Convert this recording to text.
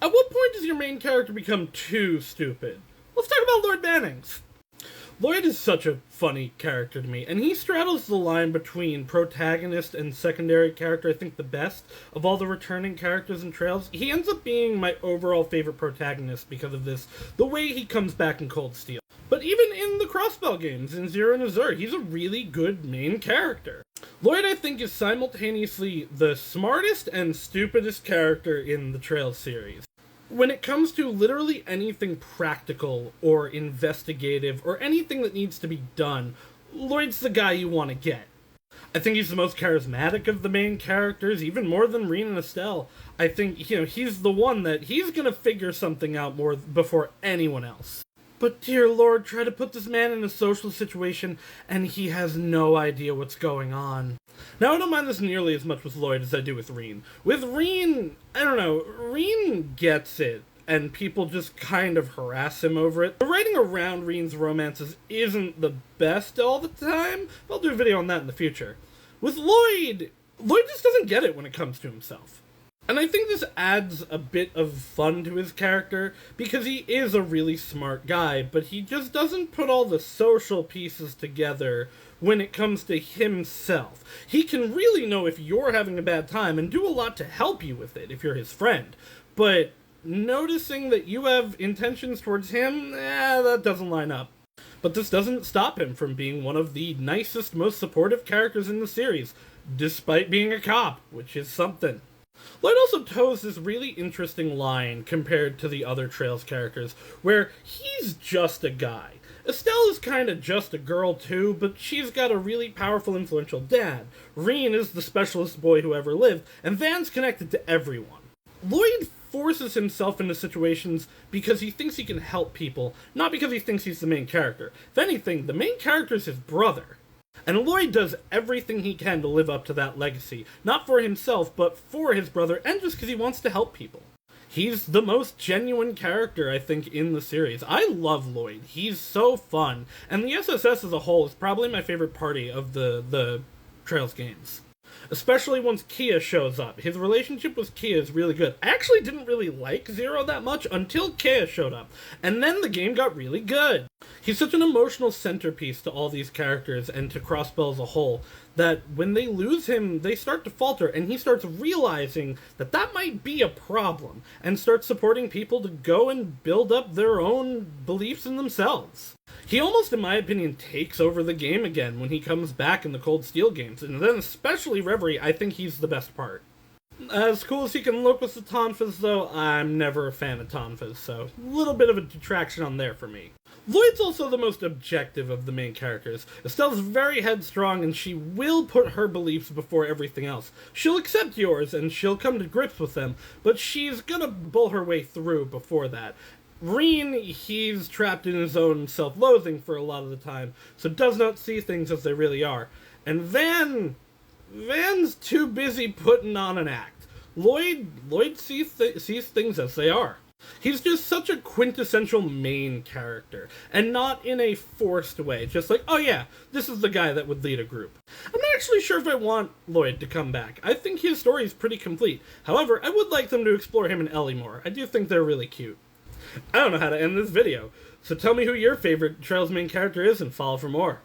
At what point does your main character become too stupid? Let's talk about Lloyd Bannings. Lloyd is such a funny character to me, and he straddles the line between protagonist and secondary character, I think the best of all the returning characters in Trails. He ends up being my overall favorite protagonist because of this, the way he comes back in Cold Steel. But even in the Crossbell games, in Zero and Azure, he's a really good main character. Lloyd, I think, is simultaneously the smartest and stupidest character in the Trails series. When it comes to literally anything practical or investigative or anything that needs to be done, Lloyd's the guy you want to get. I think he's the most charismatic of the main characters, even more than Reen and Estelle. I think, he's the one that he's going to figure something out more before anyone else. But dear Lord, try to put this man in a social situation, and he has no idea what's going on. Now, I don't mind this nearly as much with Lloyd as I do with Reen. With Reen, I don't know, Reen gets it, and people just kind of harass him over it. The writing around Reen's romances isn't the best all the time. I'll do a video on that in the future. With Lloyd just doesn't get it when it comes to himself. And I think this adds a bit of fun to his character, because he is a really smart guy, but he just doesn't put all the social pieces together when it comes to himself. He can really know if you're having a bad time and do a lot to help you with it if you're his friend, but noticing that you have intentions towards him, that doesn't line up. But this doesn't stop him from being one of the nicest, most supportive characters in the series, despite being a cop, which is something. Lloyd also toes this really interesting line compared to the other Trails characters, where he's just a guy. Estelle is kind of just a girl too, but she's got a really powerful, influential dad. Reen is the specialist boy who ever lived, and Van's connected to everyone. Lloyd forces himself into situations because he thinks he can help people, not because he thinks he's the main character. If anything, the main character is his brother. And Lloyd does everything he can to live up to that legacy, not for himself, but for his brother, and just because he wants to help people. He's the most genuine character, I think, in the series. I love Lloyd. He's so fun. And the SSS as a whole is probably my favorite party of the Trails games. Especially once Kia shows up. His relationship with Kia is really good. I actually didn't really like Zero that much until Kia showed up, and then the game got really good. He's such an emotional centerpiece to all these characters and to Crossbell as a whole, that when they lose him, they start to falter, and he starts realizing that that might be a problem, and starts supporting people to go and build up their own beliefs in themselves. He almost, in my opinion, takes over the game again when he comes back in the Cold Steel games, and then especially Reverie, I think he's the best part. As cool as he can look with the Tonfas, though, I'm never a fan of Tonfas, so a little bit of a detraction on there for me. Lloyd's also the most objective of the main characters. Estelle's very headstrong, and she will put her beliefs before everything else. She'll accept yours, and she'll come to grips with them, but she's gonna bull her way through before that. Reen, he's trapped in his own self-loathing for a lot of the time, so does not see things as they really are. And Van's too busy putting on an act. Lloyd sees things as they are. He's just such a quintessential main character, and not in a forced way, just like, oh yeah, this is the guy that would lead a group. I'm not actually sure if I want Lloyd to come back. I think his story is pretty complete. However, I would like them to explore him and Ellie more. I do think they're really cute. I don't know how to end this video, so tell me who your favorite Trails main character is and follow for more.